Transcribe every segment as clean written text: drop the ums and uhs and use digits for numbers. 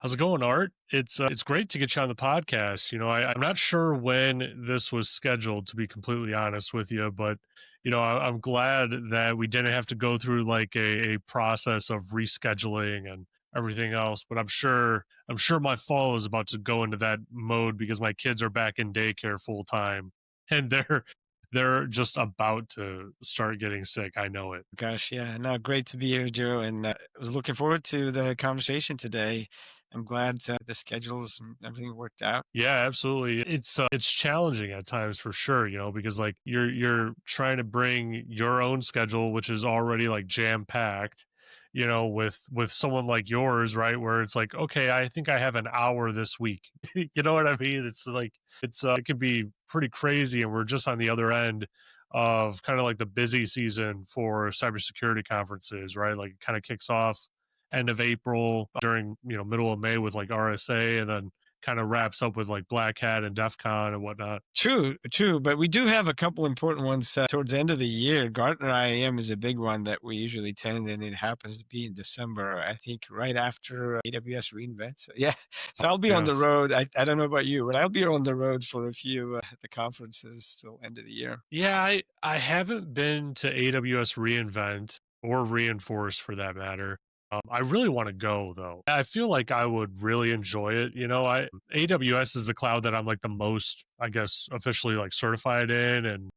How's it going, Art? It's great to get you on the podcast. I'm not sure when this was scheduled, to be completely honest with you, but I'm glad that we didn't have to go through like a process of rescheduling and everything else. But I'm sure my fall is about to go into that mode because my kids are back in daycare full time, and they're just about to start getting sick. I know it. Gosh, yeah. No, great to be here, Joe. And I was looking forward to the conversation today. I'm glad the schedules and everything worked out. Yeah, absolutely. It's challenging at times for sure, because like you're trying to bring your own schedule, which is already like jam packed, with someone like yours, right? Where it's like, okay, I think I have an hour this week. You know what I mean? It's like it can be pretty crazy, and we're just on the other end of kind of like the busy season for cybersecurity conferences, right? Like it kind of kicks off end of April during middle of May with like RSA, and then kind of wraps up with like Black Hat and DEF CON and whatnot. True, true. But we do have a couple important ones towards the end of the year. Gartner IAM is a big one that we usually attend, and it happens to be in December, I think, right after AWS reInvent. So, yeah. So I'll be on Yeah. the road. I don't know about you, but I'll be on the road for a few the conferences till end of the year. Yeah, I haven't been to AWS reInvent or Reinforce for that matter. I really want to go though. I feel like I would really enjoy it. I AWS is the cloud that I'm like the most, I guess, officially like certified in and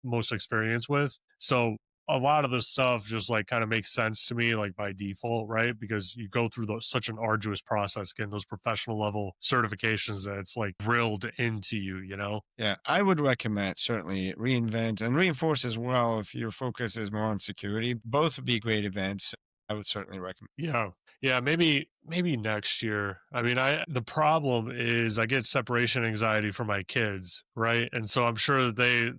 most experienced with. So a lot of the stuff just like kind of makes sense to me like by default, right? Because you go through such an arduous process getting those professional level certifications that it's like drilled into you. Yeah, I would recommend certainly reInvent and Reinforce as well if your focus is more on security. Both would be great events. I would certainly recommend. Yeah. Yeah, maybe next year. I mean, I the problem is I get separation anxiety for my kids, right? And so I'm sure that they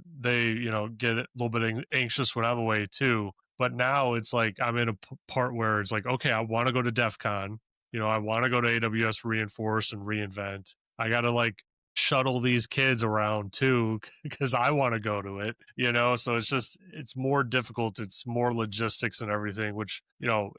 get a little bit anxious when I'm away too. But now it's like I'm in a part where it's like, okay, I want to go to DEF CON. I want to go to AWS Reinforce and reInvent. I got to like shuttle these kids around too because I want to go to it. So it's more difficult, it's more logistics and everything, which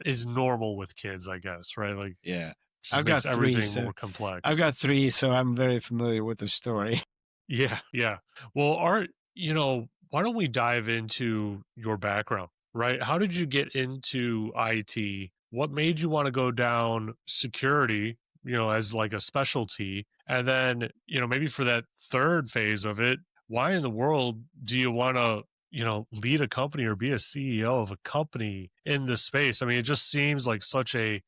is normal with kids, I guess, right? Like Yeah. just I've makes got three, everything so more complex. I've got three, so I'm very familiar with the story. Yeah, yeah. Well, Art, why don't we dive into your background, right? How did you get into IT? What made you want to go down security, as like a specialty? And then, maybe for that third phase of it, why in the world do you want to, lead a company or be a CEO of a company in this space? I mean, it just seems like such a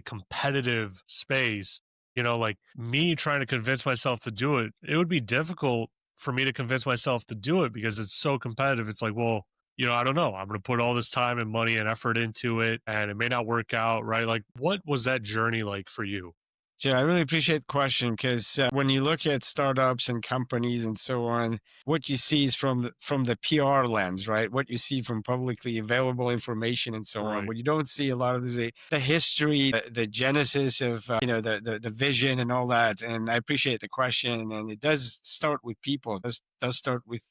competitive space. Like me trying to convince myself to do it, it would be difficult for me to convince myself to do it because it's so competitive. It's like, well, I don't know. I'm going to put all this time and money and effort into it and it may not work out, right? Like, what was that journey like for you? Yeah, I really appreciate the question because when you look at startups and companies and so on, what you see is from the PR lens, right? What you see from publicly available information and so on. Right. What you don't see a lot of is the history, the genesis of the vision and all that. And I appreciate the question, and it does start with people. It does start with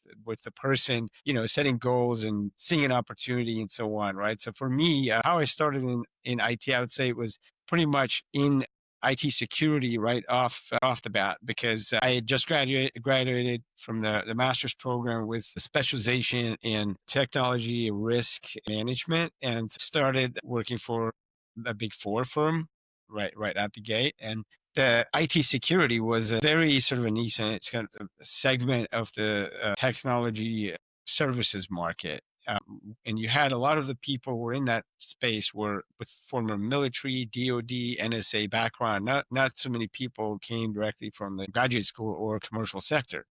the person, setting goals and seeing an opportunity and so on, right? So for me, how I started in IT, I would say it was pretty much in IT security right off the bat because I had just graduated from the master's program with a specialization in technology risk management and started working for a big four firm right at the gate. And the IT security was a very sort of a niche and it's kind of a segment of the technology services market. And you had a lot of the people who were in that space were with former military, DoD, NSA background. Not so many people came directly from the graduate school or commercial sector.